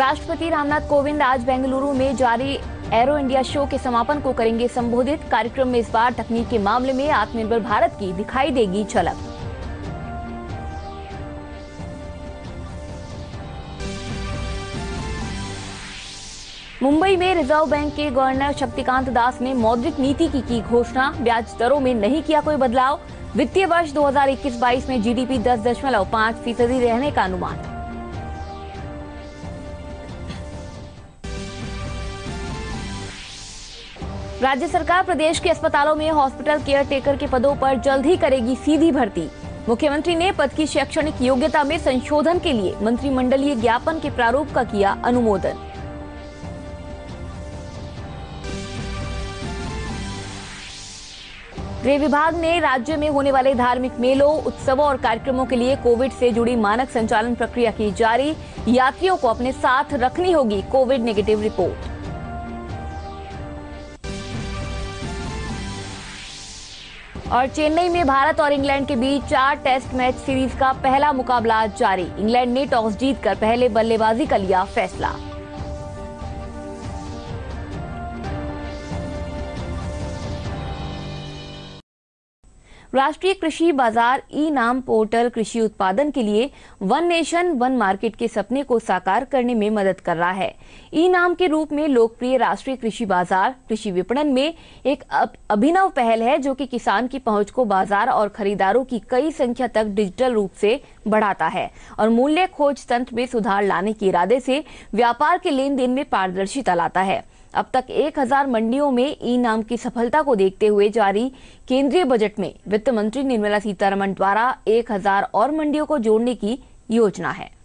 राष्ट्रपति रामनाथ कोविंद आज बेंगलुरु में जारी एरो इंडिया शो के समापन को करेंगे संबोधित। कार्यक्रम में इस बार तकनीक के मामले में आत्मनिर्भर भारत की दिखाई देगी झलक। मुंबई में रिजर्व बैंक के गवर्नर शक्तिकांत दास ने मौद्रिक नीति की घोषणा। ब्याज दरों में नहीं किया कोई बदलाव। वित्तीय वर्ष 2021-22 में जीडीपी 10.5% रहने का अनुमान। राज्य सरकार प्रदेश के अस्पतालों में हॉस्पिटल केयर टेकर के पदों पर जल्द ही करेगी सीधी भर्ती। मुख्यमंत्री ने पद की शैक्षणिक योग्यता में संशोधन के लिए मंत्रिमंडलीय ज्ञापन के प्रारूप का किया अनुमोदन। गृह विभाग ने राज्य में होने वाले धार्मिक मेलों, उत्सवों और कार्यक्रमों के लिए कोविड से जुड़ी मानक संचालन प्रक्रिया की जारी। यात्रियों को अपने साथ रखनी होगी कोविड नेगेटिव रिपोर्ट। और चेन्नई में भारत और इंग्लैंड के बीच 4 टेस्ट मैच सीरीज का पहला मुकाबला जारी। इंग्लैंड ने टॉस जीतकर पहले बल्लेबाजी का लिया फैसला। राष्ट्रीय कृषि बाजार ई नाम पोर्टल कृषि उत्पादन के लिए वन नेशन वन मार्केट के सपने को साकार करने में मदद कर रहा है। ई नाम के रूप में लोकप्रिय राष्ट्रीय कृषि बाजार कृषि विपणन में एक अभिनव पहल है, जो कि किसान की पहुंच को बाजार और खरीदारों की कई संख्या तक डिजिटल रूप से बढ़ाता है और मूल्य खोज तंत्र में सुधार लाने के इरादे से व्यापार के लेन देन में पारदर्शिता लाता है। अब तक 1000 मंडियों में ई नाम की सफलता को देखते हुए जारी केंद्रीय बजट में वित्त मंत्री निर्मला सीतारमण द्वारा 1000 और मंडियों को जोड़ने की योजना है।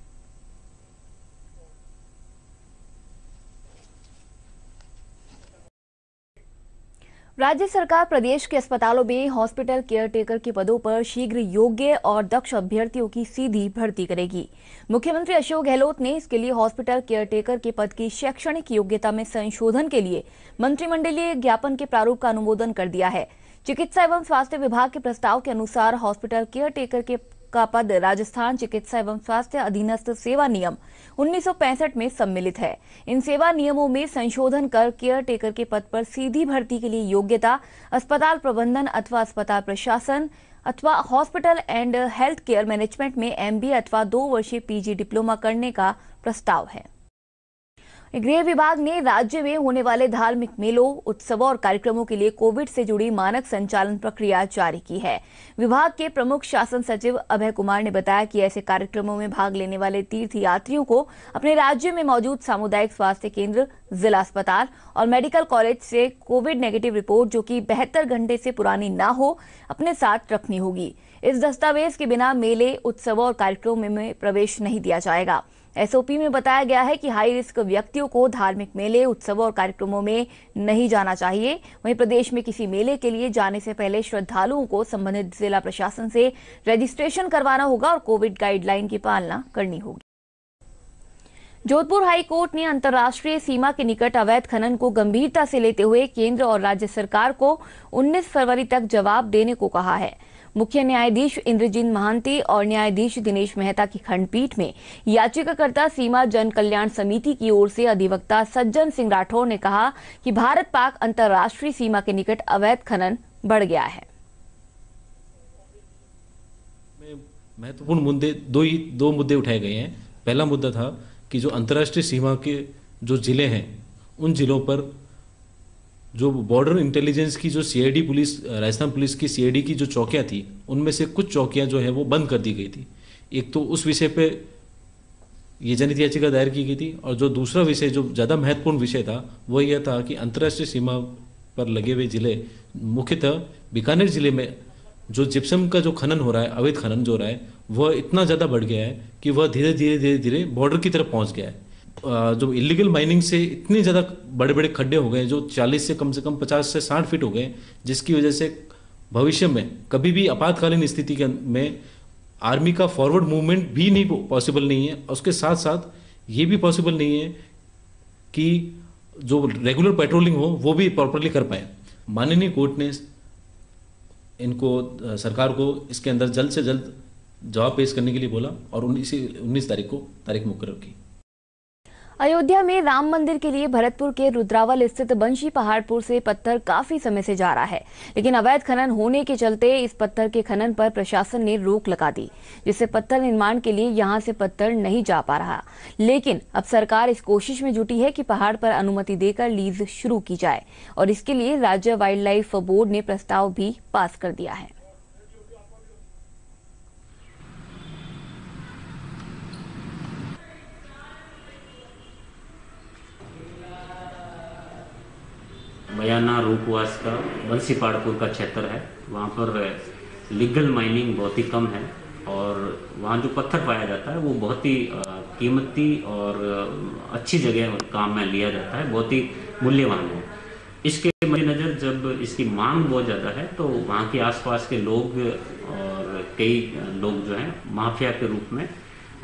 राज्य सरकार प्रदेश के अस्पतालों में हॉस्पिटल केयर टेकर के पदों पर शीघ्र योग्य और दक्ष अभ्यर्थियों की सीधी भर्ती करेगी। मुख्यमंत्री अशोक गहलोत ने इसके लिए हॉस्पिटल केयर टेकर के पद की शैक्षणिक योग्यता में संशोधन के लिए मंत्रिमंडलीय ज्ञापन के प्रारूप का अनुमोदन कर दिया है। चिकित्सा एवं स्वास्थ्य विभाग के प्रस्ताव के अनुसार हॉस्पिटल केयर टेकर का पद राजस्थान चिकित्सा एवं स्वास्थ्य अधीनस्थ सेवा नियम 1965 में सम्मिलित है। इन सेवा नियमों में संशोधन कर केयर टेकर के पद पर सीधी भर्ती के लिए योग्यता अस्पताल प्रबंधन अथवा अस्पताल प्रशासन अथवा hospital and health care management में MBA अथवा 2 वर्षीय PG डिप्लोमा करने का प्रस्ताव है। गृह विभाग ने राज्य में होने वाले धार्मिक मेलों, उत्सवों और कार्यक्रमों के लिए कोविड से जुड़ी मानक संचालन प्रक्रिया जारी की है। विभाग के प्रमुख शासन सचिव अभय कुमार ने बताया कि ऐसे कार्यक्रमों में भाग लेने वाले तीर्थ यात्रियों को अपने राज्य में मौजूद सामुदायिक स्वास्थ्य केंद्र, जिला अस्पताल और मेडिकल कॉलेज से कोविड नेगेटिव रिपोर्ट, जो कि 72 घंटे से पुरानी न हो, अपने साथ रखनी होगी। इस दस्तावेज के बिना मेले, उत्सवों और कार्यक्रमों में प्रवेश नहीं दिया जाएगा। SOP में बताया गया है कि हाई रिस्क व्यक्तियों को धार्मिक मेले, उत्सवों और कार्यक्रमों में नहीं जाना चाहिए। वहीं प्रदेश में किसी मेले के लिए जाने से पहले श्रद्धालुओं को संबंधित जिला प्रशासन से रजिस्ट्रेशन करवाना होगा और कोविड गाइडलाइन की पालना करनी होगी। जोधपुर हाई कोर्ट ने अंतर्राष्ट्रीय सीमा के निकट अवैध खनन को गंभीरता से लेते हुए केंद्र और राज्य सरकार को 19 फरवरी तक जवाब देने को कहा है। मुख्य न्यायाधीश इंद्रजीत महांती और न्यायाधीश दिनेश मेहता की खंडपीठ में याचिकाकर्ता सीमा जन कल्याण समिति की ओर से अधिवक्ता सज्जन सिंह राठौर ने कहा कि भारत पाक अंतर्राष्ट्रीय सीमा के निकट अवैध खनन बढ़ गया है। महत्वपूर्ण मुद्दे दो मुद्दे उठाए गए हैं। पहला मुद्दा था कि जो अंतर्राष्ट्रीय सीमा के जो जिले हैं, उन जिलों पर जो बॉर्डर इंटेलिजेंस की जो CID पुलिस, राजस्थान पुलिस की CID की जो चौकियां थी, उनमें से कुछ चौकियां जो है वो बंद कर दी गई थी। एक तो उस विषय पे ये जनहित याचिका दायर की गई थी, और जो दूसरा विषय, जो ज़्यादा महत्वपूर्ण विषय था, वो यह था कि अंतर्राष्ट्रीय सीमा पर लगे हुए जिले, मुख्यतः बीकानेर जिले में जो जिप्सम का जो खनन हो रहा है, अवैध खनन जो हो रहा है, वह इतना ज़्यादा बढ़ गया है कि वह धीरे धीरे बॉर्डर की तरफ पहुँच गया है। जो इलीगल माइनिंग से इतने ज़्यादा बड़े बड़े खड्डे हो गए, जो 40 से कम 50 से 60 फीट हो गए, जिसकी वजह से भविष्य में कभी भी आपातकालीन स्थिति में आर्मी का फॉरवर्ड मूवमेंट भी नहीं पॉसिबल नहीं है। उसके साथ साथ ये भी पॉसिबल नहीं है कि जो रेगुलर पेट्रोलिंग हो वो भी प्रॉपरली कर पाए। माननीय कोर्ट ने इनको, सरकार को इसके अंदर जल्द से जल्द जवाब पेश करने के लिए बोला और 19 तारीख को तारीख मुकर्रर की। अयोध्या में राम मंदिर के लिए भरतपुर के रुद्रावल स्थित बंशी पहाड़पुर से पत्थर काफी समय से जा रहा है, लेकिन अवैध खनन होने के चलते इस पत्थर के खनन पर प्रशासन ने रोक लगा दी, जिससे पत्थर निर्माण के लिए यहां से पत्थर नहीं जा पा रहा। लेकिन अब सरकार इस कोशिश में जुटी है कि पहाड़ पर अनुमति देकर लीज शुरू की जाए और इसके लिए राज्य वाइल्ड लाइफ बोर्ड ने प्रस्ताव भी पास कर दिया है। बयाना रूपवास का बंसी पहाड़पुर का क्षेत्र है। वहाँ पर लीगल माइनिंग बहुत ही कम है और वहाँ जो पत्थर पाया जाता है वो बहुत ही कीमती और अच्छी जगह काम में लिया जाता है, बहुत ही मूल्यवान है। इसके मद्देनज़र जब इसकी मांग बहुत ज़्यादा है तो वहाँ के आसपास के लोग और कई लोग जो हैं माफिया के रूप में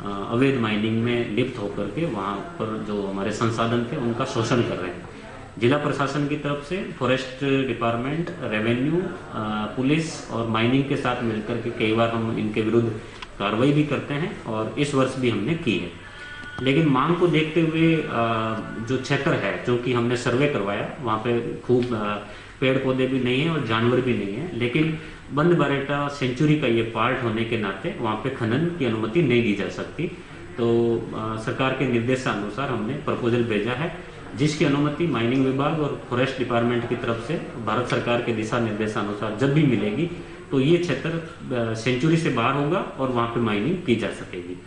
अवैध माइनिंग में लिप्त होकर के वहाँ पर जो हमारे संसाधन थे उनका शोषण कर रहे हैं। जिला प्रशासन की तरफ से फॉरेस्ट डिपार्टमेंट, रेवेन्यू, पुलिस और माइनिंग के साथ मिलकर के कई बार हम इनके विरुद्ध कार्रवाई भी करते हैं और इस वर्ष भी हमने की है। लेकिन मांग को देखते हुए जो क्षेत्र है, जो कि हमने सर्वे करवाया, वहाँ पे खूब पेड़ पौधे भी नहीं है और जानवर भी नहीं है, लेकिन बंद बरेटा सेंचुरी का ये पार्ट होने के नाते वहाँ पे खनन की अनुमति नहीं दी जा सकती। तो सरकार के निर्देशानुसार हमने प्रपोजल भेजा है, जिसकी अनुमति माइनिंग विभाग और फॉरेस्ट डिपार्टमेंट की तरफ से भारत सरकार के दिशा निर्देशानुसार जब भी मिलेगी तो ये क्षेत्र सेंचुरी से बाहर होगा और वहाँ पे माइनिंग की जा सकेगी।